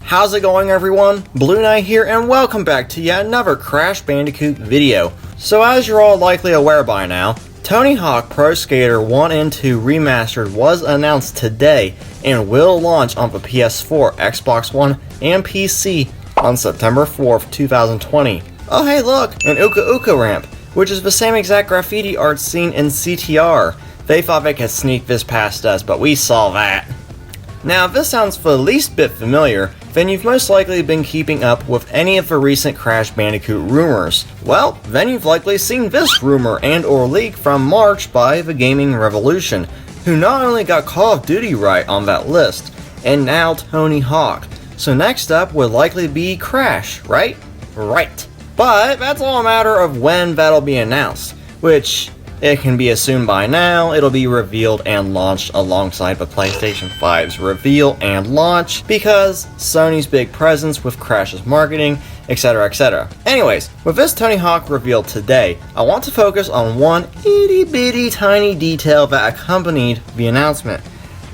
How's it going, everyone? Blueknight here, and welcome back to yet another Crash Bandicoot video. So as you're all likely aware by now, Tony Hawk Pro Skater 1 and 2 Remastered was announced today and will launch on the PS4, Xbox One, and PC on September 4th, 2020. Oh hey look, an Uka Uka ramp, which is the same exact graffiti art seen in CTR. They thought they could sneak this past us, but we saw that. Now if this sounds the least bit familiar, then you've most likely been keeping up with any of the recent Crash Bandicoot rumors. Well, then you've likely seen this rumor and or leak from March by the Gaming Revolution, who not only got Call of Duty right on that list, and now Tony Hawk. So next up would likely be Crash, right? Right. But that's all a matter of when that'll be announced, which it can be assumed by now it'll be revealed and launched alongside the PlayStation 5's reveal and launch because Sony's big presence with Crash's marketing, etc, etc. Anyways, with this Tony Hawk reveal today, I want to focus on one itty bitty tiny detail that accompanied the announcement.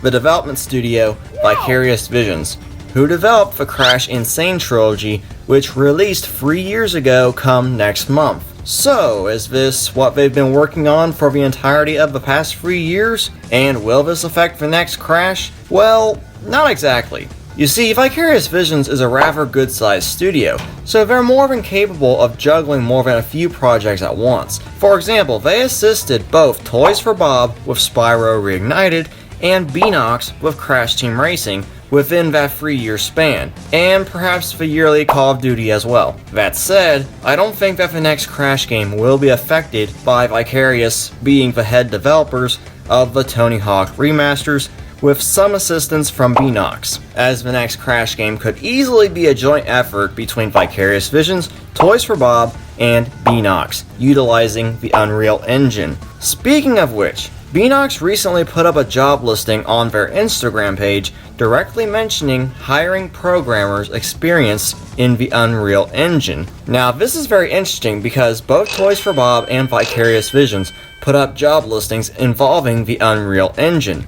The development studio, Vicarious Visions, who developed the Crash N-Sane trilogy, which released 3 years ago come next month. So, is this what they've been working on for the entirety of the past 3 years? And will this affect the next Crash? Well, not exactly. You see, Vicarious Visions is a rather good-sized studio, so they're more than capable of juggling more than a few projects at once. For example, they assisted both Toys for Bob with Spyro Reignited and Beanox with Crash Team Racing within that 3-year span, and perhaps the yearly Call of Duty as well. That said, I don't think that the next Crash game will be affected by Vicarious being the head developers of the Tony Hawk remasters, with some assistance from Beanox, as the next Crash game could easily be a joint effort between Vicarious Visions, Toys for Bob, and Beanox, utilizing the Unreal Engine. Speaking of which, Beanox recently put up a job listing on their Instagram page directly mentioning hiring programmers experienced in the Unreal Engine. Now this is very interesting because both Toys for Bob and Vicarious Visions put up job listings involving the Unreal Engine.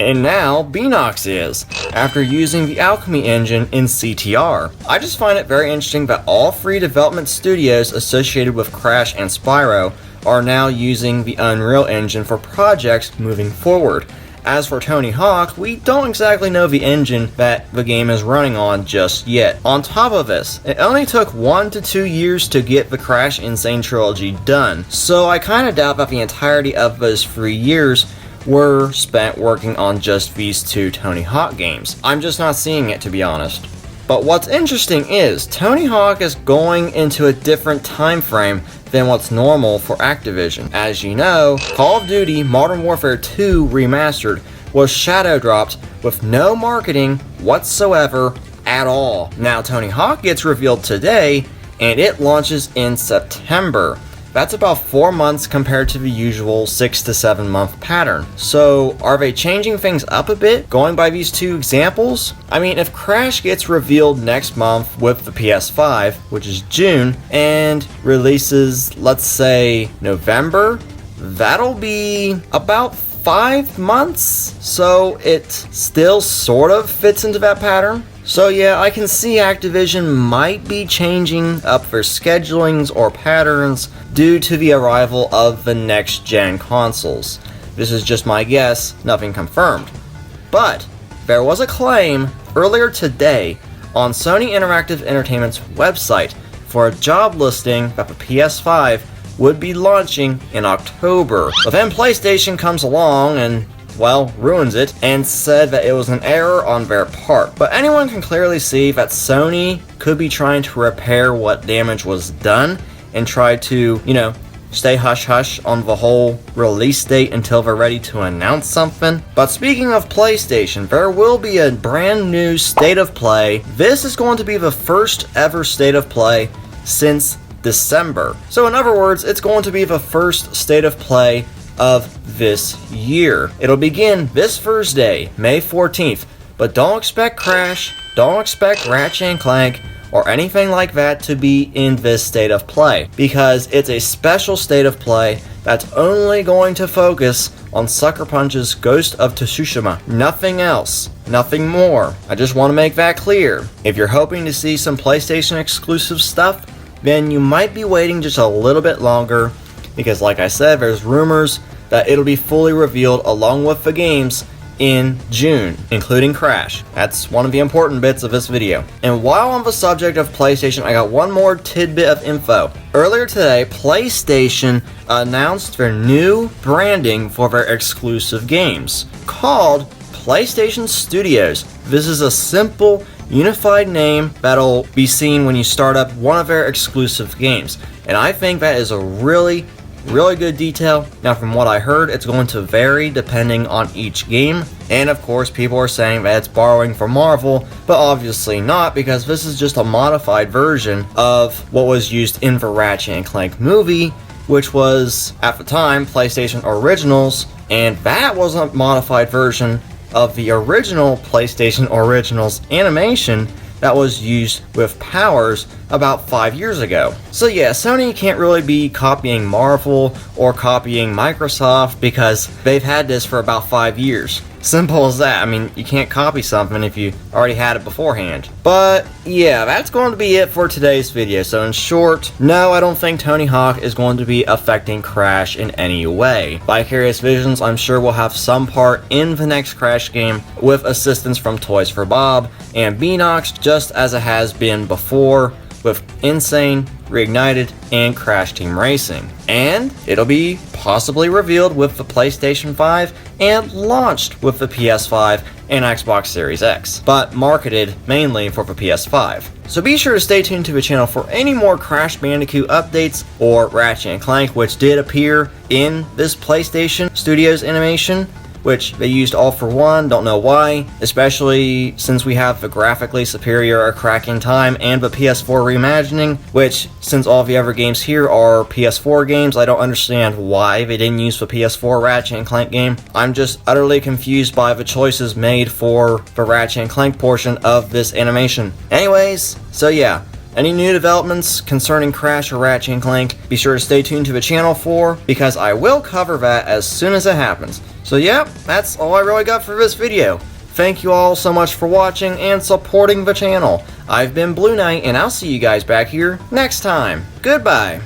And now Beanox is, after using the Alchemy engine in CTR. I just find it very interesting that all three development studios associated with Crash and Spyro are now using the Unreal Engine for projects moving forward. As for Tony Hawk, we don't exactly know the engine that the game is running on just yet. On top of this, it only took 1 to 2 years to get the Crash N-Sane trilogy done, so I kinda doubt that the entirety of those 3 years were spent working on just these two Tony Hawk games. I'm just not seeing it, to be honest. But what's interesting is, Tony Hawk is going into a different time frame than what's normal for Activision. As you know, Call of Duty Modern Warfare 2 Remastered was shadow dropped with no marketing whatsoever at all. Now Tony Hawk gets revealed today, and it launches in September. That's about 4 months compared to the usual 6 to 7 month pattern. So are they changing things up a bit, going by these two examples? I mean, if Crash gets revealed next month with the PS5, which is June, and releases, let's say, November, that'll be about 5 months, so it still sort of fits into that pattern. So yeah, I can see Activision might be changing up their schedulings or patterns due to the arrival of the next-gen consoles. This is just my guess, nothing confirmed. But there was a claim earlier today on Sony Interactive Entertainment's website for a job listing that the PS5 would be launching in October. But then PlayStation comes along and, well, ruins it, and said that it was an error on their part. But anyone can clearly see that Sony could be trying to repair what damage was done and try to, stay hush-hush on the whole release date until they're ready to announce something. But speaking of PlayStation, there will be a brand new State of Play. This is going to be the first ever State of Play since December. So in other words, it's going to be the first State of Play of this year. It'll begin this Thursday, May 14th, but don't expect Crash, don't expect Ratchet & Clank, or anything like that to be in this State of Play, because it's a special State of Play that's only going to focus on Sucker Punch's Ghost of Tsushima. Nothing else. Nothing more. I just want to make that clear. If you're hoping to see some PlayStation exclusive stuff, then you might be waiting just a little bit longer, because like I said, there's rumors that it'll be fully revealed along with the games in June, including Crash. That's one of the important bits of this video. And while on the subject of PlayStation, I got one more tidbit of info. Earlier today, PlayStation announced their new branding for their exclusive games, called PlayStation Studios. This is a simple, unified name that'll be seen when you start up one of their exclusive games. And I think that is a really good detail. Now, from what I heard, it's going to vary depending on each game, and of course people are saying that it's borrowing from Marvel, but obviously not, because this is just a modified version of what was used in the Ratchet & Clank movie, which was at the time PlayStation Originals, and that was a modified version of the original PlayStation Originals animation that was used with Powers about 5 years ago. So yeah, Sony can't really be copying Marvel or copying Microsoft, because they've had this for about 5 years. Simple as that. I mean, you can't copy something if you already had it beforehand. But yeah, that's going to be it for today's video. So in short, no, I don't think Tony Hawk is going to be affecting Crash in any way. Vicarious Visions, I'm sure, will have some part in the next Crash game with assistance from Toys for Bob and Beanox, just as it has been before with N-Sane, Reignited, and Crash Team Racing. And it'll be possibly revealed with the PlayStation 5 and launched with the PS5 and Xbox Series X, but marketed mainly for the PS5. So be sure to stay tuned to the channel for any more Crash Bandicoot updates or Ratchet & Clank, which did appear in this PlayStation Studios animation, which they used all for one. Don't know why, especially since we have the graphically superior A Crack in Time and the PS4 reimagining, which, since all the other games here are PS4 games, I don't understand why they didn't use the PS4 Ratchet & Clank game. I'm just utterly confused by the choices made for the Ratchet & Clank portion of this animation. Anyways, so yeah, any new developments concerning Crash or Ratchet & Clank, be sure to stay tuned to the channel for, because I will cover that as soon as it happens. So yeah, that's all I really got for this video. Thank you all so much for watching and supporting the channel. I've been Blueknight, and I'll see you guys back here next time. Goodbye.